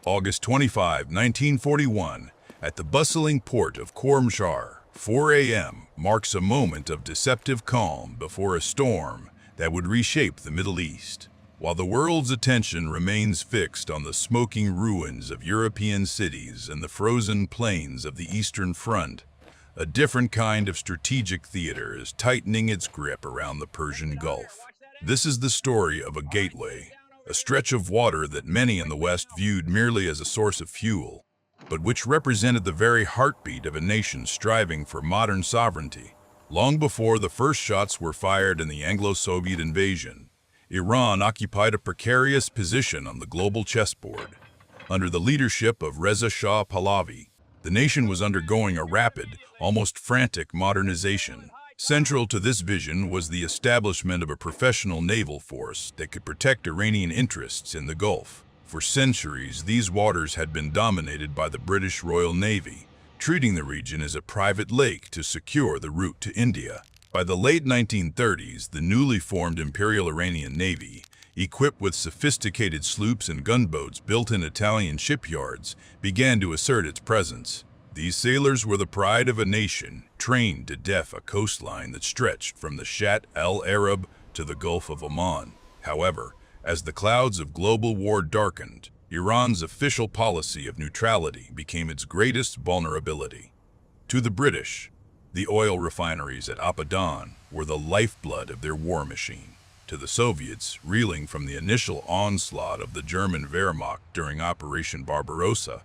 August 25, 1941, at the bustling port of Khorramshahr, 4 a.m. marks a moment of deceptive calm before a storm that would reshape the Middle East. While the world's attention remains fixed on the smoking ruins of European cities and the frozen plains of the Eastern Front, a different kind of strategic theater is tightening its grip around the Persian Gulf. This is the story of a gateway, a stretch of water that many in the West viewed merely as a source of fuel, but which represented the very heartbeat of a nation striving for modern sovereignty. Long before the first shots were fired in the Anglo-Soviet invasion, Iran occupied a precarious position on the global chessboard. Under the leadership of Reza Shah Pahlavi, the nation was undergoing a rapid, almost frantic modernization. Central to this vision was the establishment of a professional naval force that could protect Iranian interests in the Gulf. For centuries, these waters had been dominated by the British Royal Navy, treating the region as a private lake to secure the route to India. By the late 1930s, the newly formed Imperial Iranian Navy, equipped with sophisticated sloops and gunboats built in Italian shipyards, began to assert its presence. These sailors were the pride of a nation, trained to def a coastline that stretched from the Shat el-Arab to the Gulf of Oman. However, as the clouds of global war darkened, Iran's official policy of neutrality became its greatest vulnerability. To the British, the oil refineries at Abadan were the lifeblood of their war machine. To the Soviets, reeling from the initial onslaught of the German Wehrmacht during Operation Barbarossa,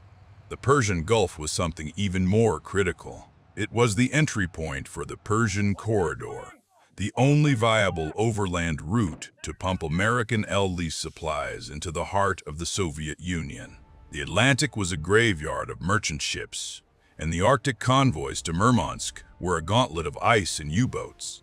the Persian Gulf was something even more critical. It was the entry point for the Persian Corridor, the only viable overland route to pump American L-lease supplies into the heart of the Soviet Union. The Atlantic was a graveyard of merchant ships, and the Arctic convoys to Murmansk were a gauntlet of ice and U-boats.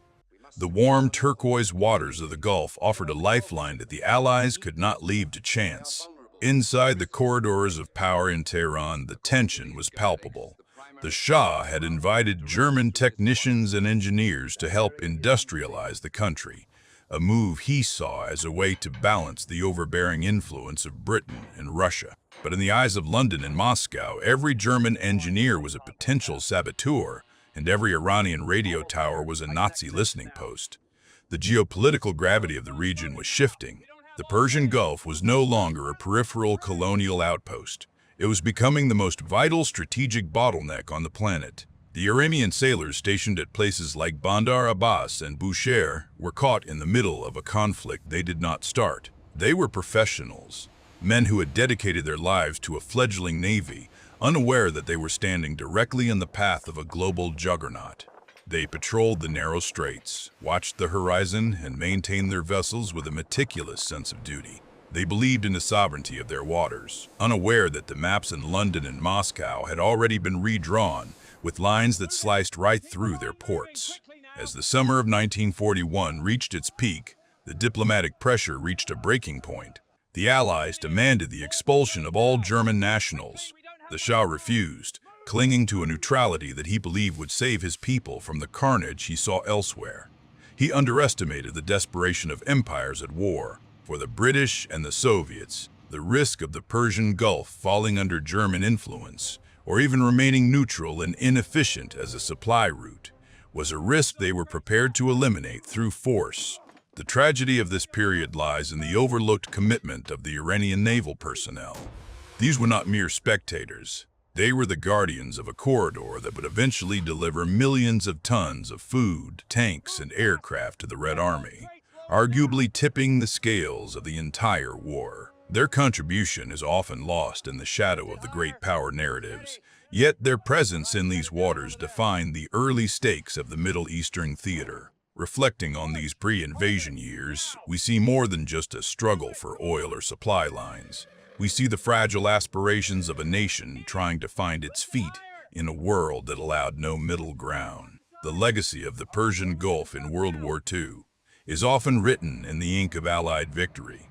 The warm turquoise waters of the Gulf offered a lifeline that the Allies could not leave to chance. Inside the corridors of power in Tehran, the tension was palpable. The Shah had invited German technicians and engineers to help industrialize the country, a move he saw as a way to balance the overbearing influence of Britain and Russia. But in the eyes of London and Moscow, every German engineer was a potential saboteur, and every Iranian radio tower was a Nazi listening post. The geopolitical gravity of the region was shifting. The Persian Gulf was no longer a peripheral colonial outpost. It was becoming the most vital strategic bottleneck on the planet. The Iranian sailors stationed at places like Bandar Abbas and Bushehr were caught in the middle of a conflict they did not start. They were professionals, men who had dedicated their lives to a fledgling navy, unaware that they were standing directly in the path of a global juggernaut. They patrolled the narrow straits, watched the horizon, and maintained their vessels with a meticulous sense of duty. They believed in the sovereignty of their waters, unaware that the maps in London and Moscow had already been redrawn with lines that sliced right through their ports. As the summer of 1941 reached its peak, the diplomatic pressure reached a breaking point. The Allies demanded the expulsion of all German nationals. The Shah refused, clinging to a neutrality that he believed would save his people from the carnage he saw elsewhere. He underestimated the desperation of empires at war. For the British and the Soviets, the risk of the Persian Gulf falling under German influence, or even remaining neutral and inefficient as a supply route, was a risk they were prepared to eliminate through force. The tragedy of this period lies in the overlooked commitment of the Iranian naval personnel. These were not mere spectators. They were the guardians of a corridor that would eventually deliver millions of tons of food, tanks, and aircraft to the Red Army, arguably tipping the scales of the entire war. Their contribution is often lost in the shadow of the great power narratives, yet their presence in these waters defined the early stakes of the Middle Eastern theater. Reflecting on these pre-invasion years, we see more than just a struggle for oil or supply lines. We see the fragile aspirations of a nation trying to find its feet in a world that allowed no middle ground. The legacy of the Persian Gulf in World War II is often written in the ink of Allied victory,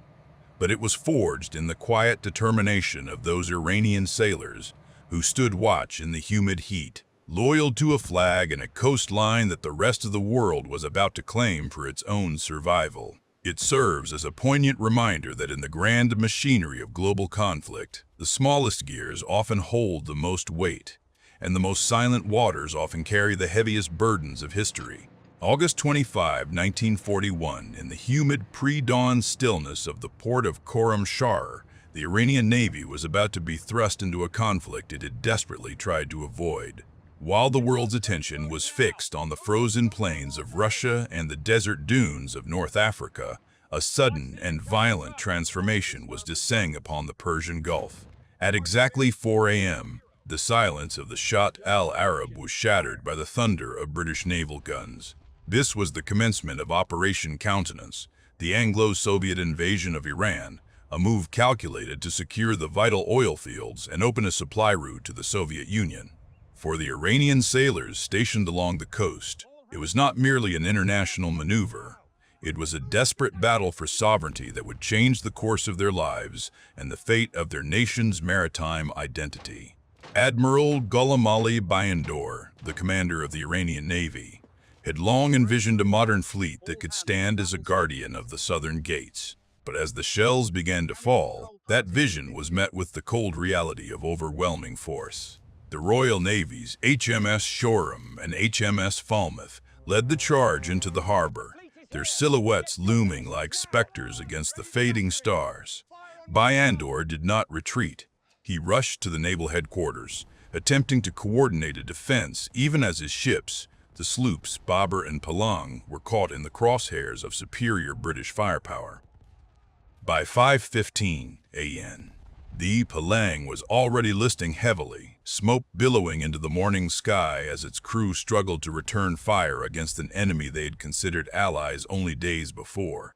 but it was forged in the quiet determination of those Iranian sailors who stood watch in the humid heat, loyal to a flag and a coastline that the rest of the world was about to claim for its own survival. It serves as a poignant reminder that in the grand machinery of global conflict, the smallest gears often hold the most weight, and the most silent waters often carry the heaviest burdens of history. August 25, 1941, in the humid pre-dawn stillness of the port of Khorramshahr, the Iranian Navy was about to be thrust into a conflict it had desperately tried to avoid. While the world's attention was fixed on the frozen plains of Russia and the desert dunes of North Africa, a sudden and violent transformation was descending upon the Persian Gulf. At exactly 4 a.m., the silence of the Shat al-Arab was shattered by the thunder of British naval guns. This was the commencement of Operation Countenance, the Anglo-Soviet invasion of Iran, a move calculated to secure the vital oil fields and open a supply route to the Soviet Union. For the Iranian sailors stationed along the coast, it was not merely an international maneuver. It was a desperate battle for sovereignty that would change the course of their lives and the fate of their nation's maritime identity. Admiral Ghulam Ali Bayandor, the commander of the Iranian Navy, had long envisioned a modern fleet that could stand as a guardian of the southern gates. But as the shells began to fall, that vision was met with the cold reality of overwhelming force. The Royal Navy's HMS Shoreham and HMS Falmouth led the charge into the harbor, their silhouettes looming like specters against the fading stars. Bayandor did not retreat. He rushed to the naval headquarters, attempting to coordinate a defense even as his ships, the sloops Babur and Palang, were caught in the crosshairs of superior British firepower. By 5:15 a.m., the Palang was already listing heavily, smoke billowing into the morning sky as its crew struggled to return fire against an enemy they had considered allies only days before.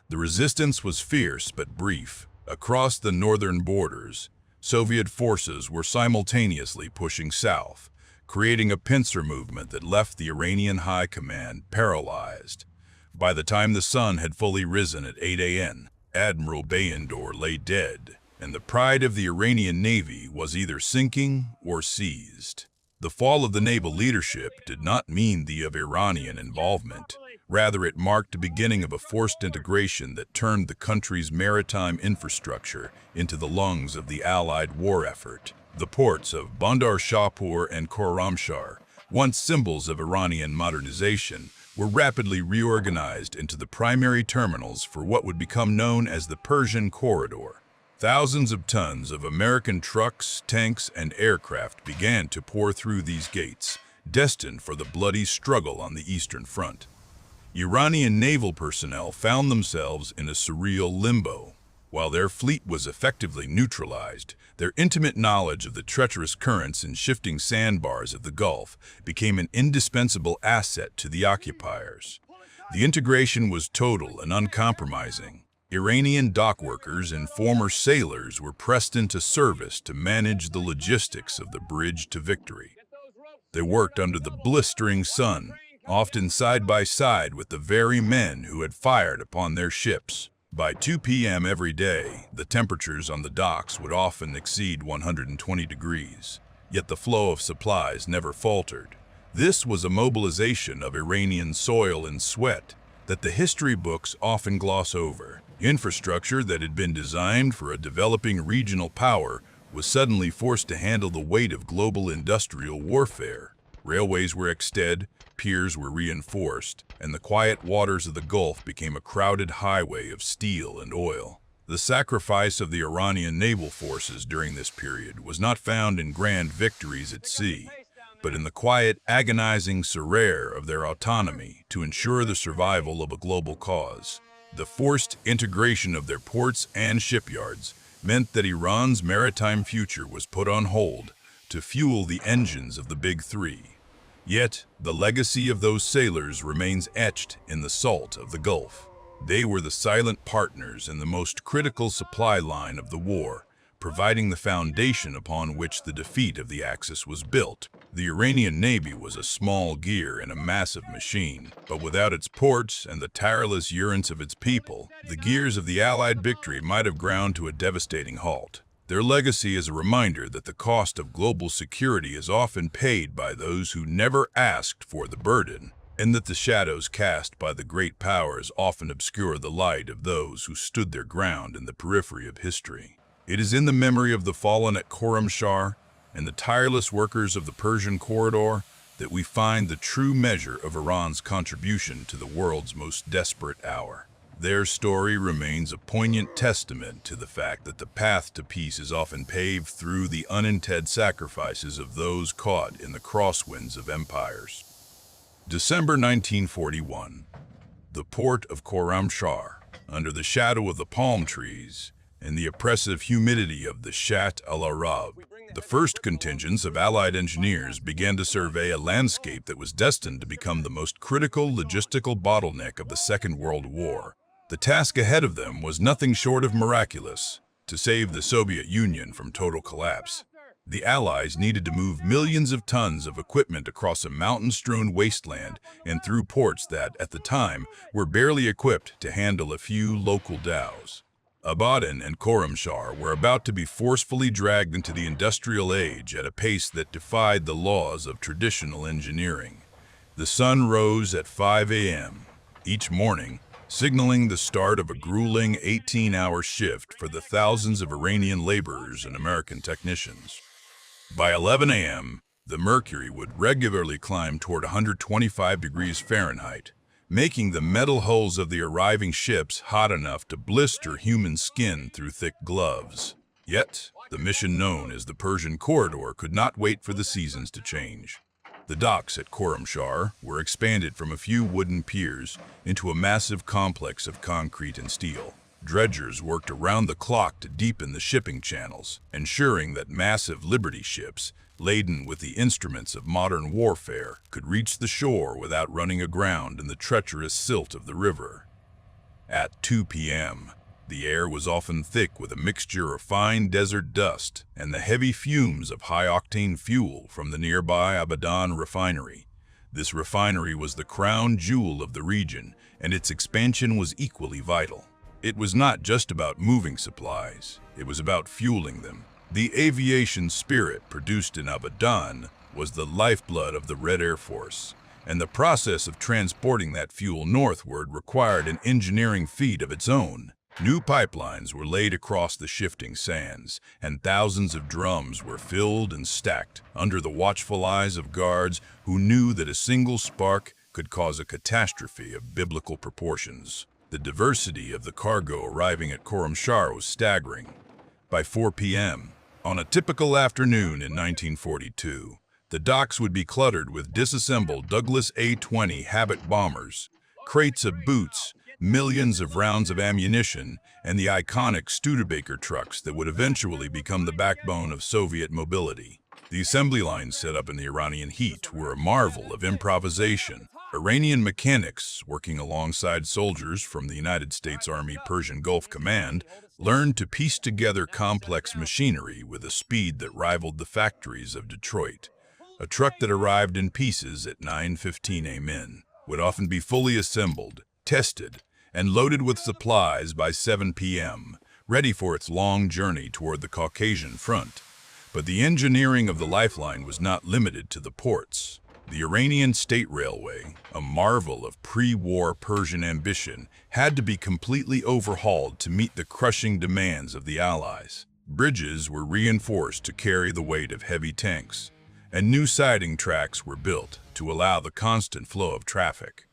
The resistance was fierce but brief. Across the northern borders, Soviet forces were simultaneously pushing south, creating a pincer movement that left the Iranian High Command paralyzed. By the time the sun had fully risen at 8 a.m., Admiral Bayandor lay dead, and the pride of the Iranian Navy was either sinking or seized. The fall of the naval leadership did not mean the of Iranian involvement. Rather, it marked the beginning of a forced integration that turned the country's maritime infrastructure into the lungs of the Allied war effort. The ports of Bandar Shahpur and Khorramshahr, once symbols of Iranian modernization, were rapidly reorganized into the primary terminals for what would become known as the Persian Corridor. Thousands of tons of American trucks, tanks, and aircraft began to pour through these gates, destined for the bloody struggle on the Eastern Front. Iranian naval personnel found themselves in a surreal limbo. While their fleet was effectively neutralized, their intimate knowledge of the treacherous currents and shifting sandbars of the Gulf became an indispensable asset to the occupiers. The integration was total and uncompromising. Iranian dockworkers and former sailors were pressed into service to manage the logistics of the bridge to victory. They worked under the blistering sun, often side by side with the very men who had fired upon their ships. By 2 p.m. every day, the temperatures on the docks would often exceed 120 degrees, yet the flow of supplies never faltered. This was a mobilization of Iranian soil and sweat that the history books often gloss over. Infrastructure that had been designed for a developing regional power was suddenly forced to handle the weight of global industrial warfare. Railways were extended, piers were reinforced, and the quiet waters of the Gulf became a crowded highway of steel and oil. The sacrifice of the Iranian naval forces during this period was not found in grand victories at sea, but in the quiet, agonizing surrender of their autonomy to ensure the survival of a global cause. The forced integration of their ports and shipyards meant that Iran's maritime future was put on hold to fuel the engines of the Big Three. Yet, the legacy of those sailors remains etched in the salt of the Gulf. They were the silent partners in the most critical supply line of the war, providing the foundation upon which the defeat of the Axis was built. The Iranian Navy was a small gear in a massive machine, but without its ports and the tireless endurance of its people, the gears of the Allied victory might have ground to a devastating halt. Their legacy is a reminder that the cost of global security is often paid by those who never asked for the burden. and that the shadows cast by the great powers often obscure the light of those who stood their ground in the periphery of history. It is in the memory of the fallen at Khorramshahr and the tireless workers of the Persian corridor that we find the true measure of Iran's contribution to the world's most desperate hour. Their story remains a poignant testament to the fact that the path to peace is often paved through the unintended sacrifices of those caught in the crosswinds of empires. December 1941. The port of Khorramshahr, under the shadow of the palm trees and the oppressive humidity of the Shat al-Arab, the first contingents of Allied engineers began to survey a landscape that was destined to become the most critical logistical bottleneck of the Second World War. The task ahead of them was nothing short of miraculous: to save the Soviet Union from total collapse. The Allies needed to move millions of tons of equipment across a mountain-strewn wasteland and through ports that, at the time, were barely equipped to handle a few local dhows. Abadan and Khorramshahr were about to be forcefully dragged into the industrial age at a pace that defied the laws of traditional engineering. The sun rose at 5 a.m. each morning, signaling the start of a grueling 18-hour shift for the thousands of Iranian laborers and American technicians. By 11 a.m., the mercury would regularly climb toward 125 degrees Fahrenheit, making the metal hulls of the arriving ships hot enough to blister human skin through thick gloves. Yet, the mission known as the Persian Corridor could not wait for the seasons to change. The docks at Khorramshahr were expanded from a few wooden piers into a massive complex of concrete and steel. Dredgers worked around the clock to deepen the shipping channels, ensuring that massive Liberty ships, laden with the instruments of modern warfare, could reach the shore without running aground in the treacherous silt of the river. At 2 p.m., the air was often thick with a mixture of fine desert dust and the heavy fumes of high-octane fuel from the nearby Abadan refinery. This refinery was the crown jewel of the region, and its expansion was equally vital. It was not just about moving supplies, it was about fueling them. The aviation spirit produced in Abadan was the lifeblood of the Red Air Force, and the process of transporting that fuel northward required an engineering feat of its own. New pipelines were laid across the shifting sands, and thousands of drums were filled and stacked under the watchful eyes of guards who knew that a single spark could cause a catastrophe of biblical proportions. The diversity of the cargo arriving at Khorramshahr was staggering. By 4 p.m., on a typical afternoon in 1942, the docks would be cluttered with disassembled Douglas A-20 Habit bombers, crates of boots, millions of rounds of ammunition, and the iconic Studebaker trucks that would eventually become the backbone of Soviet mobility. The assembly lines set up in the Iranian heat were a marvel of improvisation. Iranian mechanics, working alongside soldiers from the United States Army Persian Gulf Command, learned to piece together complex machinery with a speed that rivaled the factories of Detroit. A truck that arrived in pieces at 9:15 a.m. would often be fully assembled, tested, and loaded with supplies by 7 p.m., ready for its long journey toward the Caucasian front. But the engineering of the lifeline was not limited to the ports. The Iranian State Railway, a marvel of pre-war Persian ambition, had to be completely overhauled to meet the crushing demands of the Allies. Bridges were reinforced to carry the weight of heavy tanks, and new siding tracks were built to allow the constant flow of traffic.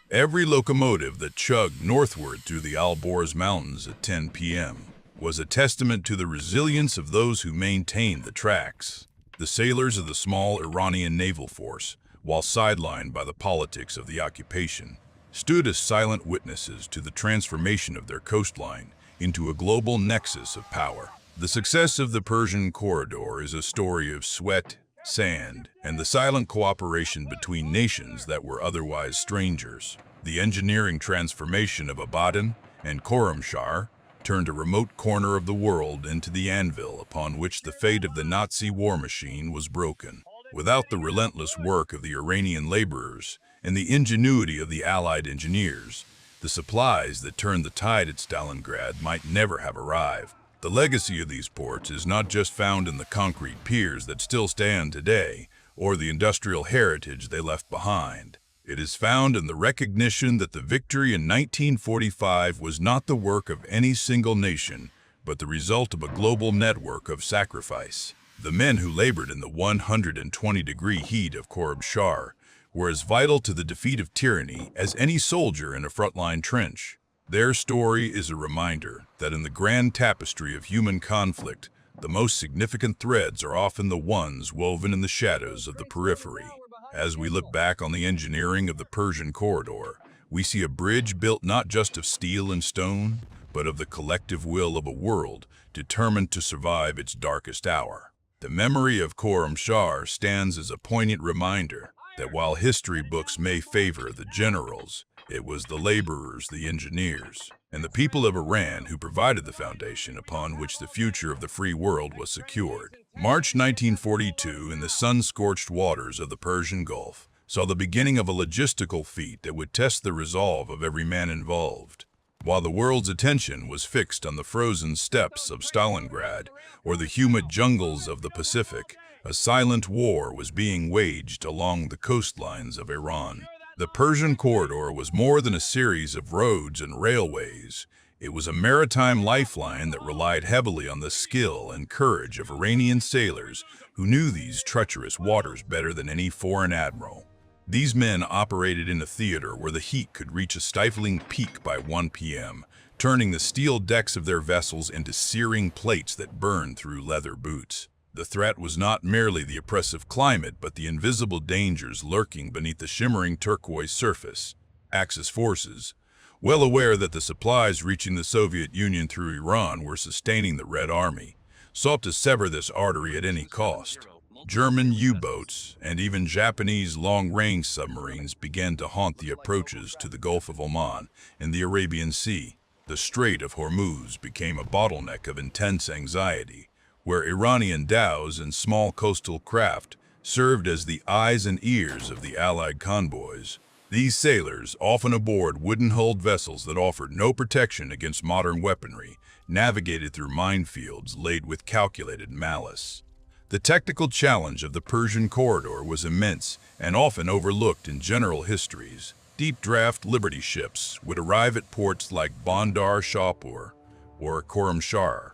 Every locomotive that chugged northward through the Alborz Mountains at 10 p.m. was a testament to the resilience of those who maintained the tracks. The sailors of the small Iranian naval force, while sidelined by the politics of the occupation, stood as silent witnesses to the transformation of their coastline into a global nexus of power. The success of the Persian Corridor is a story of sweat, sand, and the silent cooperation between nations that were otherwise strangers. The engineering transformation of Abadan and Khorramshahr turned a remote corner of the world into the anvil upon which the fate of the Nazi war machine was broken. Without the relentless work of the Iranian laborers and the ingenuity of the Allied engineers, the supplies that turned the tide at Stalingrad might never have arrived. The legacy of these ports is not just found in the concrete piers that still stand today, or the industrial heritage they left behind. It is found in the recognition that the victory in 1945 was not the work of any single nation, but the result of a global network of sacrifice. The men who labored in the 120-degree heat of Khorramshahr were as vital to the defeat of tyranny as any soldier in a frontline trench. Their story is a reminder that in the grand tapestry of human conflict, the most significant threads are often the ones woven in the shadows of the periphery. As we look back on the engineering of the Persian corridor, we see a bridge built not just of steel and stone, but of the collective will of a world determined to survive its darkest hour. The memory of Khorramshahr stands as a poignant reminder that while history books may favor the generals, it was the laborers, the engineers, and the people of Iran who provided the foundation upon which the future of the free world was secured. March 1942, in the sun-scorched waters of the Persian Gulf, saw the beginning of a logistical feat that would test the resolve of every man involved. While the world's attention was fixed on the frozen steppes of Stalingrad or the humid jungles of the Pacific, a silent war was being waged along the coastlines of Iran. The Persian corridor was more than a series of roads and railways. It was a maritime lifeline that relied heavily on the skill and courage of Iranian sailors who knew these treacherous waters better than any foreign admiral. These men operated in a theater where the heat could reach a stifling peak by 1 p.m., turning the steel decks of their vessels into searing plates that burned through leather boots. The threat was not merely the oppressive climate, but the invisible dangers lurking beneath the shimmering turquoise surface. Axis forces, well aware that the supplies reaching the Soviet Union through Iran were sustaining the Red Army, sought to sever this artery at any cost. German U-boats and even Japanese long-range submarines began to haunt the approaches to the Gulf of Oman and the Arabian Sea. The Strait of Hormuz became a bottleneck of intense anxiety, where Iranian dhows and small coastal craft served as the eyes and ears of the Allied convoys. These sailors, often aboard wooden-hulled vessels that offered no protection against modern weaponry, navigated through minefields laid with calculated malice. The technical challenge of the Persian corridor was immense and often overlooked in general histories. Deep-draft Liberty ships would arrive at ports like Bandar Shahpur or Khorramshahr,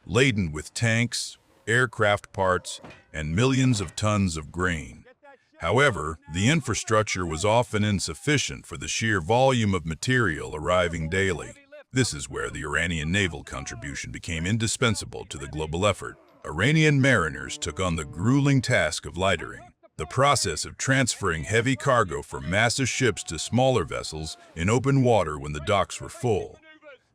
laden with tanks, aircraft parts, and millions of tons of grain. However, the infrastructure was often insufficient for the sheer volume of material arriving daily. This is where the Iranian naval contribution became indispensable to the global effort. Iranian mariners took on the grueling task of lightering, the process of transferring heavy cargo from massive ships to smaller vessels in open water when the docks were full.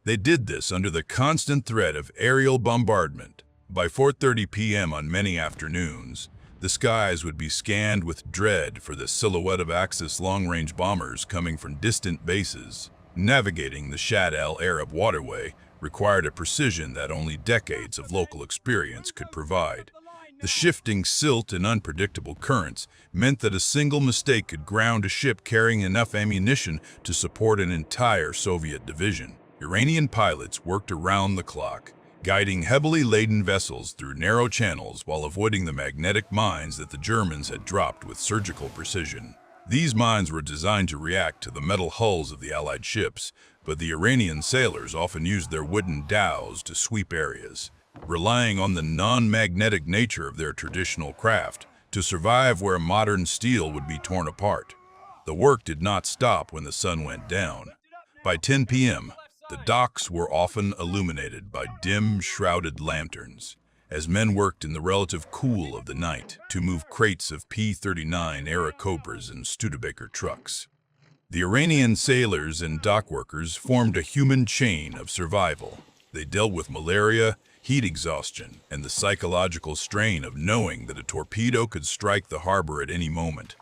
They did this under the constant threat of aerial bombardment. By 4:30 p.m. on many afternoons, the skies would be scanned with dread for the silhouette of Axis long-range bombers coming from distant bases. Navigating the Shad al-Arab waterway required a precision that only decades of local experience could provide. The shifting silt and unpredictable currents meant that a single mistake could ground a ship carrying enough ammunition to support an entire Soviet division. Iranian pilots worked around the clock, guiding heavily laden vessels through narrow channels while avoiding the magnetic mines that the Germans had dropped with surgical precision. These mines were designed to react to the metal hulls of the Allied ships, but the Iranian sailors often used their wooden dhows to sweep areas, relying on the non-magnetic nature of their traditional craft to survive where modern steel would be torn apart. The work did not stop when the sun went down. By 10 p.m., the docks were often illuminated by dim, shrouded lanterns, as men worked in the relative cool of the night to move crates of P-39 Airacobras and Studebaker trucks. The Iranian sailors and dockworkers formed a human chain of survival. They dealt with malaria, heat exhaustion, and the psychological strain of knowing that a torpedo could strike the harbor at any moment.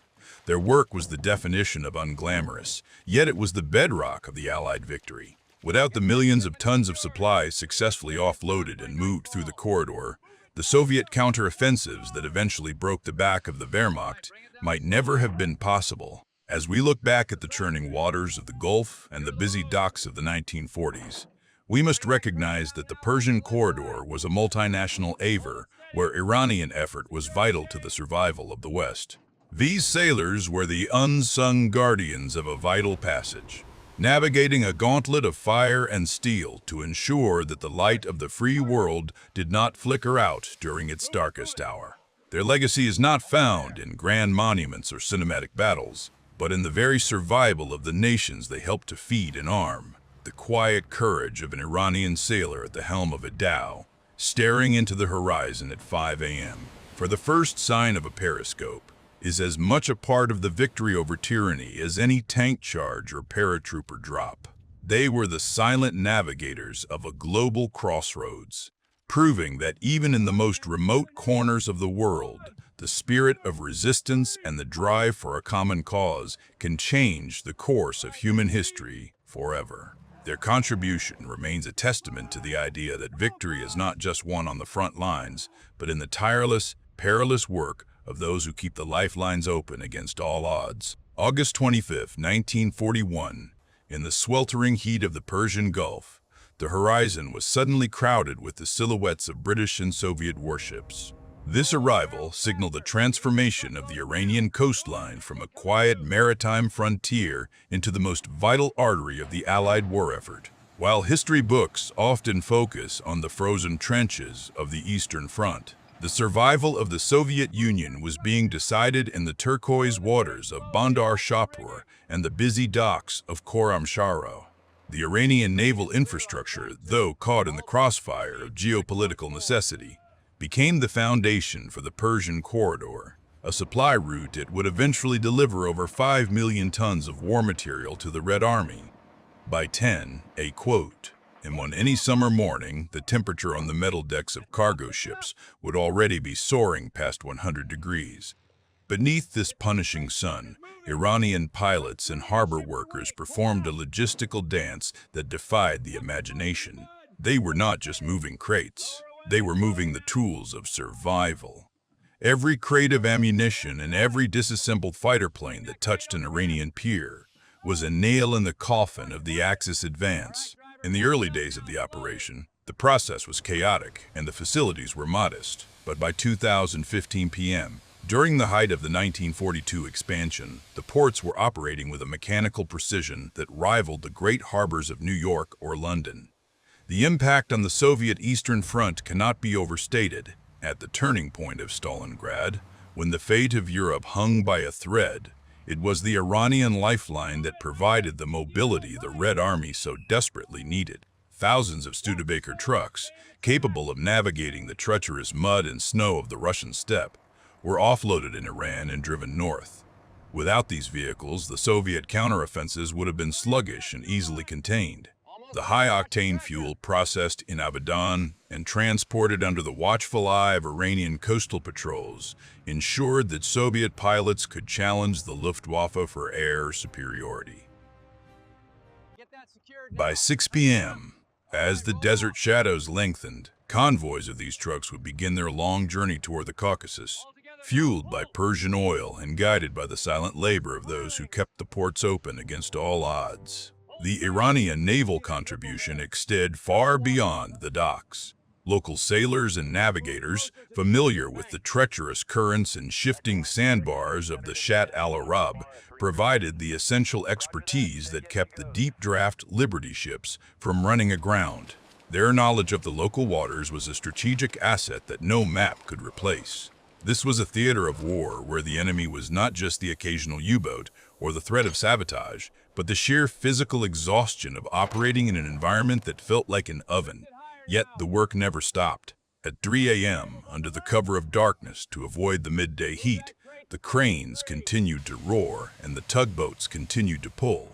Their work was the definition of unglamorous, yet it was the bedrock of the Allied victory. Without the millions of tons of supplies successfully offloaded and moved through the corridor, the Soviet counteroffensives that eventually broke the back of the Wehrmacht might never have been possible. As we look back at the churning waters of the Gulf and the busy docks of the 1940s, we must recognize that the Persian corridor was a multinational aver where Iranian effort was vital to the survival of the West. These sailors were the unsung guardians of a vital passage, navigating a gauntlet of fire and steel to ensure that the light of the free world did not flicker out during its darkest hour. Their legacy is not found in grand monuments or cinematic battles, but in the very survival of the nations they helped to feed and arm. The quiet courage of an Iranian sailor at the helm of a dhow, staring into the horizon at 5 a.m. for the first sign of a periscope, is as much a part of the victory over tyranny as any tank charge or paratrooper drop. They were the silent navigators of a global crossroads, proving that even in the most remote corners of the world, the spirit of resistance and the drive for a common cause can change the course of human history forever. Their contribution remains a testament to the idea that victory is not just won on the front lines, but in the tireless, perilous work of those who keep the lifelines open against all odds. August 25, 1941, in the sweltering heat of the Persian Gulf, the horizon was suddenly crowded with the silhouettes of British and Soviet warships. This arrival signaled the transformation of the Iranian coastline from a quiet maritime frontier into the most vital artery of the Allied war effort. While history books often focus on the frozen trenches of the Eastern Front, the survival of the Soviet Union was being decided in the turquoise waters of Bandar Shapur and the busy docks of Khorramshahr. The Iranian naval infrastructure, though caught in the crossfire of geopolitical necessity, became the foundation for the Persian Corridor, a supply route that would eventually deliver over 5 million tons of war material to the Red Army. By 10, a quote, and on any summer morning, the temperature on the metal decks of cargo ships would already be soaring past 100 degrees. Beneath this punishing sun, Iranian pilots and harbor workers performed a logistical dance that defied the imagination. They were not just moving crates. They were moving the tools of survival. Every crate of ammunition and every disassembled fighter plane that touched an Iranian pier was a nail in the coffin of the Axis advance. In the early days of the operation, the process was chaotic and the facilities were modest. But by 2015 p.m., during the height of the 1942 expansion, the ports were operating with a mechanical precision that rivaled the great harbors of New York or London. The impact on the Soviet Eastern Front cannot be overstated. At the turning point of Stalingrad, when the fate of Europe hung by a thread, it was the Iranian lifeline that provided the mobility the Red Army so desperately needed. Thousands of Studebaker trucks, capable of navigating the treacherous mud and snow of the Russian steppe, were offloaded in Iran and driven north. Without these vehicles, the Soviet counteroffensives would have been sluggish and easily contained. The high-octane fuel processed in Abadan and transported under the watchful eye of Iranian coastal patrols ensured that Soviet pilots could challenge the Luftwaffe for air superiority. By 6 p.m., as the desert shadows lengthened, convoys of these trucks would begin their long journey toward the Caucasus, fueled by Persian oil and guided by the silent labor of those who kept the ports open against all odds. The Iranian naval contribution extended far beyond the docks. Local sailors and navigators, familiar with the treacherous currents and shifting sandbars of the Shatt al-Arab, provided the essential expertise that kept the deep-draft Liberty ships from running aground. Their knowledge of the local waters was a strategic asset that no map could replace. This was a theater of war where the enemy was not just the occasional U-boat or the threat of sabotage, but the sheer physical exhaustion of operating in an environment that felt like an oven. Yet the work never stopped. At 3 a.m., under the cover of darkness to avoid the midday heat, the cranes continued to roar and the tugboats continued to pull.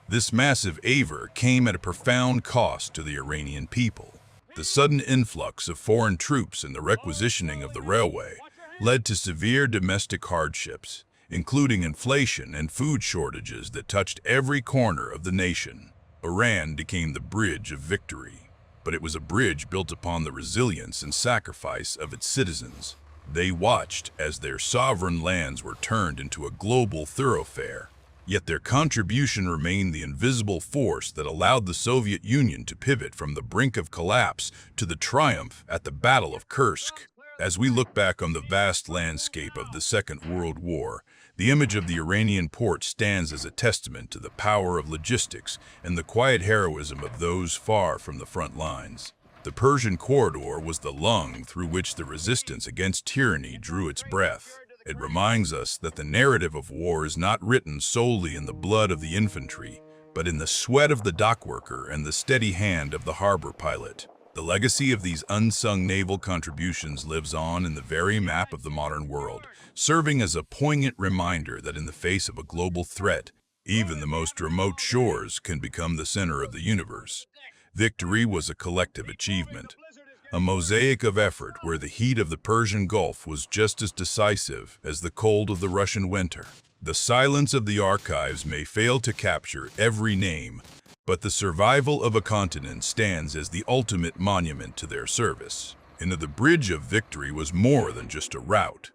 This massive aver came at a profound cost to the Iranian people. The sudden influx of foreign troops and the requisitioning of the railway led to severe domestic hardships, including inflation and food shortages that touched every corner of the nation. Iran became the bridge of victory, but it was a bridge built upon the resilience and sacrifice of its citizens. They watched as their sovereign lands were turned into a global thoroughfare, yet their contribution remained the invisible force that allowed the Soviet Union to pivot from the brink of collapse to the triumph at the Battle of Kursk. As we look back on the vast landscape of the Second World War, the image of the Iranian port stands as a testament to the power of logistics and the quiet heroism of those far from the front lines. The Persian corridor was the lung through which the resistance against tyranny drew its breath. It reminds us that the narrative of war is not written solely in the blood of the infantry, but in the sweat of the dockworker and the steady hand of the harbor pilot. The legacy of these unsung naval contributions lives on in the very map of the modern world, serving as a poignant reminder that in the face of a global threat, even the most remote shores can become the center of the universe. Victory was a collective achievement, a mosaic of effort where the heat of the Persian Gulf was just as decisive as the cold of the Russian winter. The silence of the archives may fail to capture every name, but the survival of a continent stands as the ultimate monument to their service. And the Bridge of Victory was more than just a route.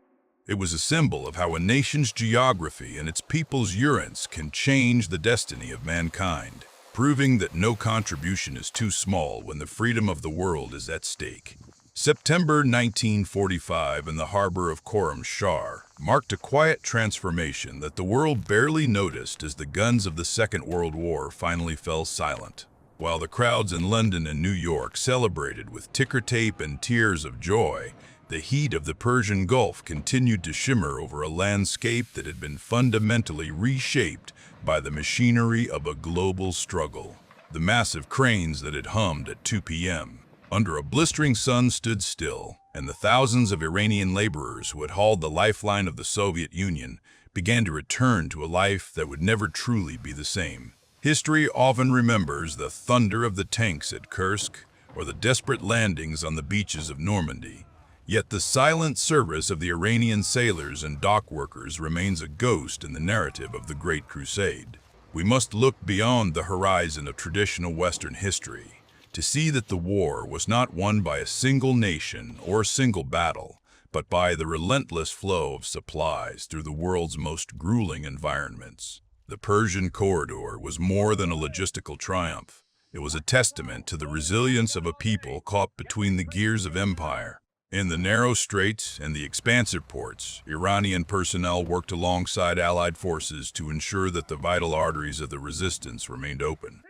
It was a symbol of how a nation's geography and its people's endurance can change the destiny of mankind, proving that no contribution is too small when the freedom of the world is at stake. September 1945 in the harbor of Khorramshahr marked a quiet transformation that the world barely noticed as the guns of the Second World War finally fell silent. While the crowds in London and New York celebrated with ticker tape and tears of joy, the heat of the Persian Gulf continued to shimmer over a landscape that had been fundamentally reshaped by the machinery of a global struggle. The massive cranes that had hummed at 2 p.m. under a blistering sun stood still, and the thousands of Iranian laborers who had hauled the lifeline of the Soviet Union began to return to a life that would never truly be the same. History often remembers the thunder of the tanks at Kursk or the desperate landings on the beaches of Normandy. Yet the silent service of the Iranian sailors and dock workers remains a ghost in the narrative of the Great Crusade. We must look beyond the horizon of traditional Western history to see that the war was not won by a single nation or a single battle, but by the relentless flow of supplies through the world's most grueling environments. The Persian corridor was more than a logistical triumph. It was a testament to the resilience of a people caught between the gears of empire. In the narrow straits and the expansive ports, Iranian personnel worked alongside Allied forces to ensure that the vital arteries of the resistance remained open.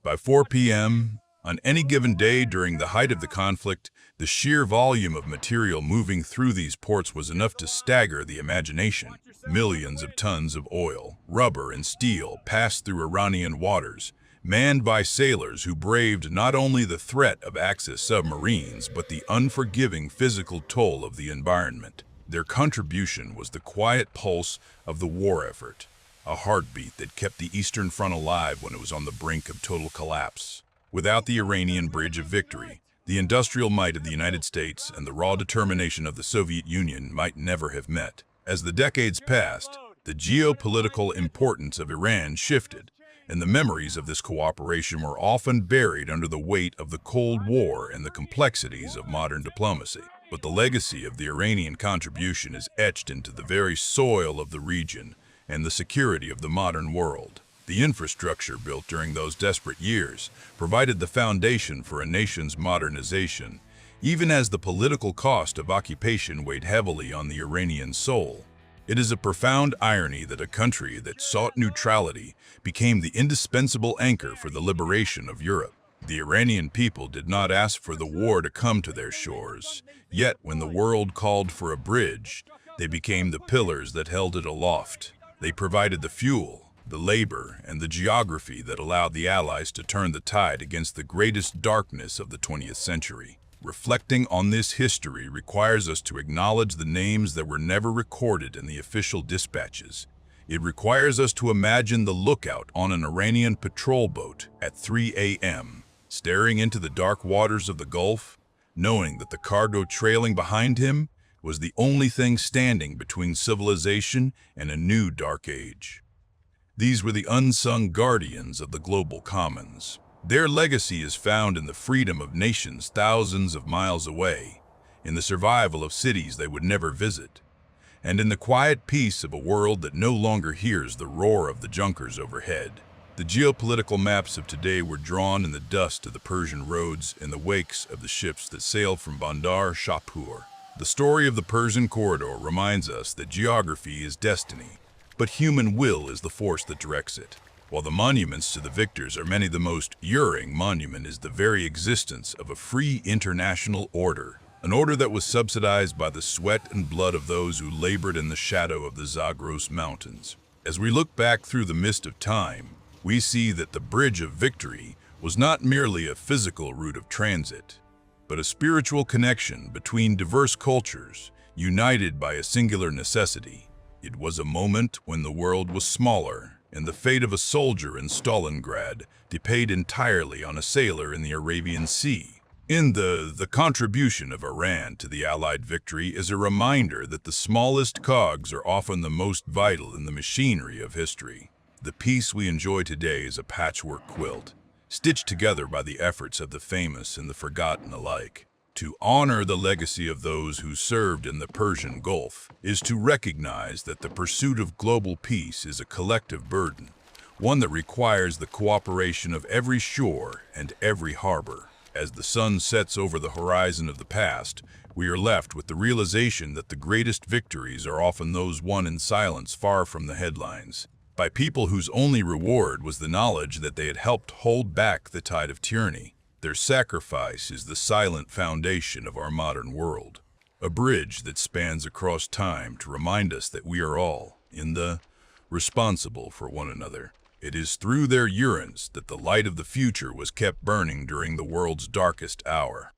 By 4 p.m., on any given day during the height of the conflict, the sheer volume of material moving through these ports was enough to stagger the imagination. Millions of tons of oil, rubber, and steel passed through Iranian waters, manned by sailors who braved not only the threat of Axis submarines, but the unforgiving physical toll of the environment. Their contribution was the quiet pulse of the war effort, a heartbeat that kept the Eastern Front alive when it was on the brink of total collapse. Without the Iranian Bridge of Victory, the industrial might of the United States and the raw determination of the Soviet Union might never have met. As the decades passed, the geopolitical importance of Iran shifted, and the memories of this cooperation were often buried under the weight of the Cold War and the complexities of modern diplomacy. But the legacy of the Iranian contribution is etched into the very soil of the region and the security of the modern world. The infrastructure built during those desperate years provided the foundation for a nation's modernization, even as the political cost of occupation weighed heavily on the Iranian soul. It is a profound irony that a country that sought neutrality became the indispensable anchor for the liberation of Europe. The Iranian people did not ask for the war to come to their shores, yet when the world called for a bridge, they became the pillars that held it aloft. They provided the fuel, the labor, and the geography that allowed the Allies to turn the tide against the greatest darkness of the 20th century. Reflecting on this history requires us to acknowledge the names that were never recorded in the official dispatches. It requires us to imagine the lookout on an Iranian patrol boat at 3 a.m., staring into the dark waters of the Gulf, knowing that the cargo trailing behind him was the only thing standing between civilization and a new dark age. These were the unsung guardians of the global commons. Their legacy is found in the freedom of nations thousands of miles away, in the survival of cities they would never visit, and in the quiet peace of a world that no longer hears the roar of the junkers overhead. The geopolitical maps of today were drawn in the dust of the Persian roads in the wakes of the ships that sailed from Bandar Shahpur. The story of the Persian corridor reminds us that geography is destiny, but human will is the force that directs it. While the monuments to the victors are many, the most enduring monument is the very existence of a free international order, an order that was subsidized by the sweat and blood of those who labored in the shadow of the Zagros Mountains. As we look back through the mist of time, we see that the Bridge of Victory was not merely a physical route of transit, but a spiritual connection between diverse cultures, united by a singular necessity. It was a moment when the world was smaller, and the fate of a soldier in Stalingrad depended entirely on a sailor in the Arabian Sea. The contribution of Iran to the Allied victory is a reminder that the smallest cogs are often the most vital in the machinery of history. The piece we enjoy today is a patchwork quilt, stitched together by the efforts of the famous and the forgotten alike. To honor the legacy of those who served in the Persian Gulf is to recognize that the pursuit of global peace is a collective burden, one that requires the cooperation of every shore and every harbor. As the sun sets over the horizon of the past, we are left with the realization that the greatest victories are often those won in silence, far from the headlines, by people whose only reward was the knowledge that they had helped hold back the tide of tyranny. Their sacrifice is the silent foundation of our modern world, a bridge that spans across time to remind us that we are all, responsible for one another. It is through their urines that the light of the future was kept burning during the world's darkest hour.